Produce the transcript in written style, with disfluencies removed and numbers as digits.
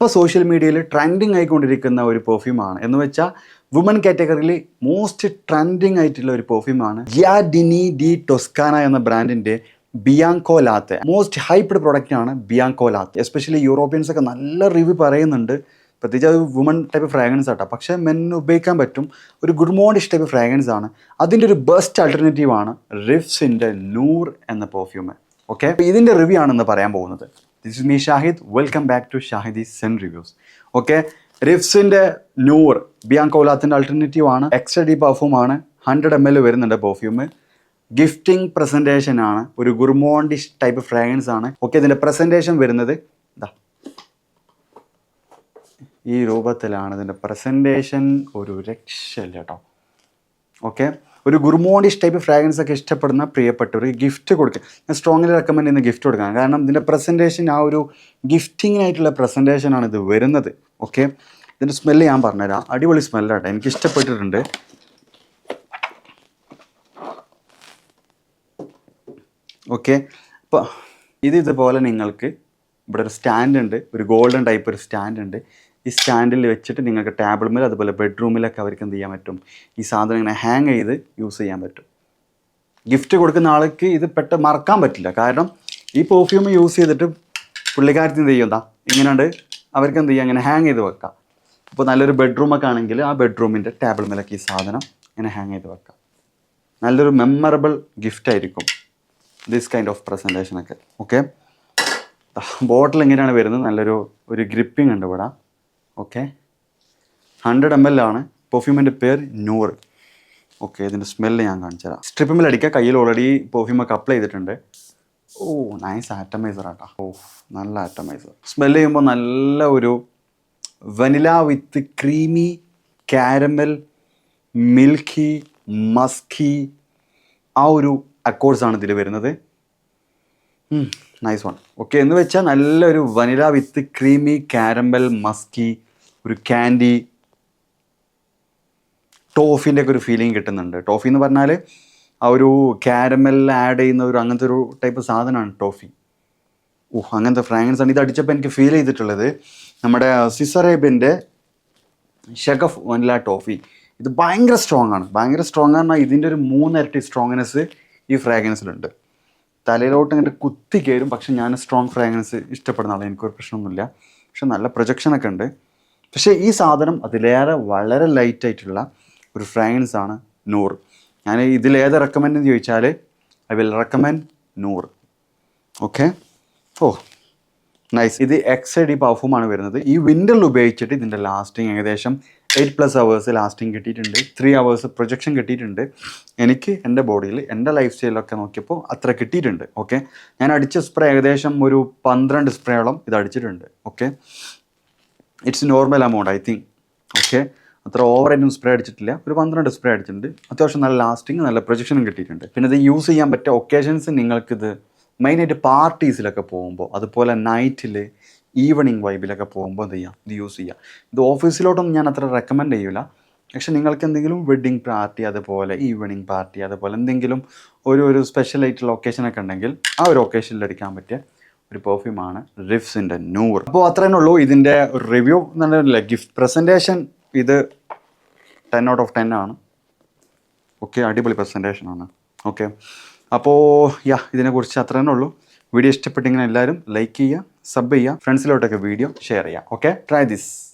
ഇപ്പോൾ സോഷ്യൽ മീഡിയയിൽ ട്രെൻഡിങ് ആയിക്കൊണ്ടിരിക്കുന്ന ഒരു പെർഫ്യൂമാണ്. എന്ന് വെച്ചാൽ വുമൺ കാറ്റഗറിയിൽ മോസ്റ്റ് ട്രെൻഡിങ് ആയിട്ടുള്ള ഒരു പെർഫ്യൂമാണ് ജിയാഡിനി ഡി ടൊസ്കാന എന്ന ബ്രാൻഡിൻ്റെ ബിയാങ്കോ ലാത്തെ. മോസ്റ്റ് ഹൈപ്ഡ് പ്രൊഡക്റ്റ് ആണ് ബിയാങ്കോ ലാത്തെ. എസ്പെഷ്യലി യൂറോപ്യൻസ് ഒക്കെ നല്ല റിവ്യൂ പറയുന്നുണ്ട്. പ്രത്യേകിച്ച് അത് വുമൺ ടൈപ്പ് ഫ്രാഗ്രൻസ് ആട്ടോ, പക്ഷേ മെന്നിന് ഉപയോഗിക്കാൻ പറ്റും. ഒരു ഗുഡ് മോർണിഷ് ടൈപ്പ് ഫ്രാഗ്രൻസ് ആണ്. അതിൻ്റെ ഒരു ബെസ്റ്റ് ആൾട്ടർനേറ്റീവ് ആണ് റിഫ്സിൻ്റെ നൂർ എന്ന പെർഫ്യൂം. ഓക്കെ, ഇതിൻ്റെ റിവ്യൂ ആണെന്ന് പറയാൻ പോകുന്നത്. This is me Shahid. Welcome back to Shahidi zen reviews. Okay, റിഫ്സിൻ്റെ നൂർ ബിയാങ്കോ ലാത്തിൻ്റെ ആൾട്ടർനേറ്റീവ് ആണ്. എക്സ്ട്രാ ഡീ പെർഫ്യൂം ആണ്. 100 ml വരുന്നുണ്ട് പെർഫ്യൂം. ഗിഫ്റ്റിംഗ് പ്രസൻറ്റേഷൻ ആണ്. ഒരു ഗുർമോണ്ടിഷ് ടൈപ്പ് ഫ്രാഗ്രൻസ് ആണ്. ഓക്കെ, ഇതിൻ്റെ പ്രസൻറ്റേഷൻ വരുന്നത് ഇതാ ഈ രൂപത്തിലാണ്. ഇതിൻ്റെ പ്രസൻറ്റേഷൻ ഒരു രക്ഷയില്ല കേട്ടോ. ഓക്കെ, ഒരു ഗുർമോണ്ടിഷ് ടൈപ്പ് ഫ്രാഗ്രൻസ് ഒക്കെ ഇഷ്ടപ്പെടുന്ന പ്രിയപ്പെട്ടവർ ഗിഫ്റ്റ് കൊടുക്കുക. ഞാൻ സ്ട്രോങ്ലി റെക്കമെൻഡ് ചെയ്യുന്ന ഗിഫ്റ്റ് കൊടുക്കാൻ. കാരണം ഇതിൻ്റെ പ്രസൻറ്റേഷൻ ആ ഒരു ഗിഫ്റ്റിങ്ങിനായിട്ടുള്ള പ്രസൻറ്റേഷനാണ് ഇത് വരുന്നത്. ഓക്കെ, ഇതിൻ്റെ സ്മെല്ല് ഞാൻ പറഞ്ഞുതരാം. അടിപൊളി സ്മെല്ലാട്ടോ, എനിക്ക് ഇഷ്ടപ്പെട്ടിട്ടുണ്ട്. ഓക്കെ, അപ്പോൾ ഇതുപോലെ നിങ്ങൾക്ക് ഇവിടെ ഒരു സ്റ്റാൻഡ് ഉണ്ട്. ഒരു ഗോൾഡൻ ടൈപ്പ് ഒരു സ്റ്റാൻഡ് ഉണ്ട്. ഈ സ്റ്റാൻഡിൽ വെച്ചിട്ട് നിങ്ങൾക്ക് ടേബിളിൽ അതുപോലെ ബെഡ്റൂമിലൊക്കെ അവർക്ക് എന്ത് ചെയ്യാൻ പറ്റും, ഈ സാധനം ഇങ്ങനെ ഹാങ് ചെയ്ത് യൂസ് ചെയ്യാൻ പറ്റും. ഗിഫ്റ്റ് കൊടുക്കുന്ന ആൾക്ക് ഇത് പെട്ടെന്ന് മറക്കാൻ പറ്റില്ല. കാരണം ഈ പെർഫ്യൂം യൂസ് ചെയ്തിട്ട് പുള്ളിക്കാരത്തിന് എന്ത് ചെയ്യുക, ഇങ്ങനെയുണ്ട് അവർക്ക് എന്ത് ചെയ്യുക, ഇങ്ങനെ ഹാങ് ചെയ്ത് വെക്കാം. ഇപ്പോൾ നല്ലൊരു ബെഡ്റൂമൊക്കെ ആണെങ്കിൽ ആ ബെഡ്റൂമിൻ്റെ ടേബിളിലൊക്കെ ഈ സാധനം ഇങ്ങനെ ഹാങ് ചെയ്ത് വെക്കാം. നല്ലൊരു മെമ്മറബിൾ ഗിഫ്റ്റ് ആയിരിക്കും ദിസ് കൈൻഡ് ഓഫ് പ്രസൻറ്റേഷനൊക്കെ. ഓക്കെ, ബോട്ടിൽ ഇങ്ങനെയാണ് വരുന്നത്. നല്ലൊരു ഗ്രിപ്പിംഗ് ഉണ്ട് ഇവിടെ. ഓക്കെ, 100 ml ആണ്. പെർഫ്യൂമിൻ്റെ പേര് നൂർ. ഓക്കെ, ഇതിൻ്റെ സ്മെല്ല് ഞാൻ കാണിച്ചു തരാം. സ്ട്രിപ്പിൽ അടിക്കുക. കയ്യിൽ ഓൾറെഡി പെർഫ്യൂമൊക്കെ അപ്ലൈ ചെയ്തിട്ടുണ്ട്. ഓ, നൈസ് ആറ്റമൈസർ ആട്ടാ. ഓ, നല്ല ആറ്റമൈസർ. സ്മെല്ല് ചെയ്യുമ്പോൾ നല്ല ഒരു വനില വിത്ത് ക്രീമി കാരമൽ മിൽക്കി മസ്കി ആ ഒരു അക്കോർഡ്സാണ് ഇതിൽ വരുന്നത്. Nice one. ഓക്കെ, എന്ന് വെച്ചാൽ നല്ലൊരു വനില വിത്ത് ക്രീമി കാരമൽ മസ്കി ഒരു ക്യാൻഡി ടോഫിൻ്റെ ഒക്കെ ഒരു ഫീലിംഗ് കിട്ടുന്നുണ്ട്. ടോഫി എന്ന് പറഞ്ഞാൽ ആ ഒരു കാരമൽ ആഡ് ചെയ്യുന്ന ഒരു അങ്ങനത്തെ ഒരു ടൈപ്പ് സാധനമാണ് ടോഫി. അങ്ങനത്തെ ഫ്രാഗ്രൻസ് ആണ്. ഇത് അടിച്ചപ്പോൾ എനിക്ക് ഫീൽ ചെയ്തിട്ടുള്ളത് നമ്മുടെ സിസറേബിൻ്റെ ഷെഗഫ് വനില ടോഫി. ഇത് ഭയങ്കര സ്ട്രോങ് ആണ്. ഭയങ്കര സ്ട്രോങ് ആണ്. ഇതിൻ്റെ ഒരു 3 ഇരട്ടി സ്ട്രോങ്നെസ് ഈ ഫ്രാഗ്രൻസിലുണ്ട്. തലയിലോട്ട് ഇങ്ങോട്ട് കുത്തി കയറും. പക്ഷെ ഞാൻ സ്ട്രോങ് ഫ്രാഗ്രൻസ് ഇഷ്ടപ്പെടുന്ന ആളെ, എനിക്കൊരു പ്രശ്നമൊന്നുമില്ല. പക്ഷെ നല്ല പ്രൊജക്ഷനൊക്കെ ഉണ്ട്. പക്ഷേ ഈ സാധനം അതിലേറെ വളരെ ലൈറ്റായിട്ടുള്ള ഒരു ഫ്രാഗ്രൻസ് ആണ് നൂർ. ഞാൻ ഇതിലേത് റെക്കമെൻഡ് എന്ന് ചോദിച്ചാൽ I will recommend Noor. Okay, oh nice. ഇത് XID പെർഫ്യൂമാണ് വരുന്നത്. ഈ വിൻ്ററിൽ ഉപയോഗിച്ചിട്ട് ഇതിൻ്റെ ലാസ്റ്റിംഗ് ഏകദേശം 8+ hours ലാസ്റ്റിംഗ് കിട്ടിയിട്ടുണ്ട്. 3 hours പ്രൊജക്ഷൻ കിട്ടിയിട്ടുണ്ട്. എനിക്ക് എൻ്റെ ബോഡിയിൽ എൻ്റെ ലൈഫ് സ്റ്റൈലൊക്കെ നോക്കിയപ്പോൾ അത്ര കിട്ടിയിട്ടുണ്ട്. ഓക്കെ, ഞാൻ അടിച്ച സ്പ്രേ ഏകദേശം ഒരു 12 സ്പ്രേയോളം ഇത് അടിച്ചിട്ടുണ്ട്. Okay, it's normal amount I think. Okay, അത്ര ഓവറായിട്ടും സ്പ്രേ അടിച്ചിട്ടില്ല. ഒരു 12 സ്പ്രേ അടിച്ചിട്ടുണ്ട്. അത്യാവശ്യം നല്ല ലാസ്റ്റിംഗ് നല്ല പ്രൊജക്ഷനും കിട്ടിയിട്ടുണ്ട്. പിന്നെ ഇത് യൂസ് ചെയ്യാൻ പറ്റിയ ഒക്കേഷൻസ് നിങ്ങൾക്കിത് മെയിനായിട്ട് പാർട്ടീസിലൊക്കെ പോകുമ്പോൾ, അതുപോലെ നൈറ്റിൽ ഈവനിങ് വൈബിലൊക്കെ പോകുമ്പോൾ എന്ത് ചെയ്യാം, ഇത് യൂസ് ചെയ്യാം. ഇത് ഓഫീസിലോട്ടൊന്നും ഞാൻ അത്ര റെക്കമെൻഡ് ചെയ്യില്ല. പക്ഷെ നിങ്ങൾക്ക് എന്തെങ്കിലും വെഡ്ഡിങ് പാർട്ടി അതുപോലെ ഈവനിങ് പാർട്ടി അതുപോലെ എന്തെങ്കിലും ഒരു സ്പെഷ്യൽ ആയിട്ടുള്ള ഒക്കേഷനൊക്കെ ഉണ്ടെങ്കിൽ ആ ഒരു ഒക്കേഷനിൽ അടിക്കാൻ പറ്റിയ ഒരു പെർഫ്യൂമാണ് റിഫ്സിൻ്റെ നൂർ. അപ്പോൾ അത്രേ ഉള്ളൂ ഇതിൻ്റെ റിവ്യൂ. നല്ല ഗിഫ്റ്റ് പ്രസൻറ്റേഷൻ ഇത് 10 out of 10 ആണ്. ഓക്കെ, അടിപൊളി പ്രസൻറ്റേഷനാണ്. ഓക്കെ, അപ്പോൾ ഇതിനെക്കുറിച്ച് അത്രേ ഉള്ളൂ. വീഡിയോ ഇഷ്ടപ്പെട്ടെങ്കിൽ എല്ലാവരും ലൈക്ക് ചെയ്യുക, സബ് ചെയ്യുക, ഫ്രണ്ട്സിലോട്ടൊക്കെ വീഡിയോ ഷെയർ ചെയ്യുക. Okay, try this.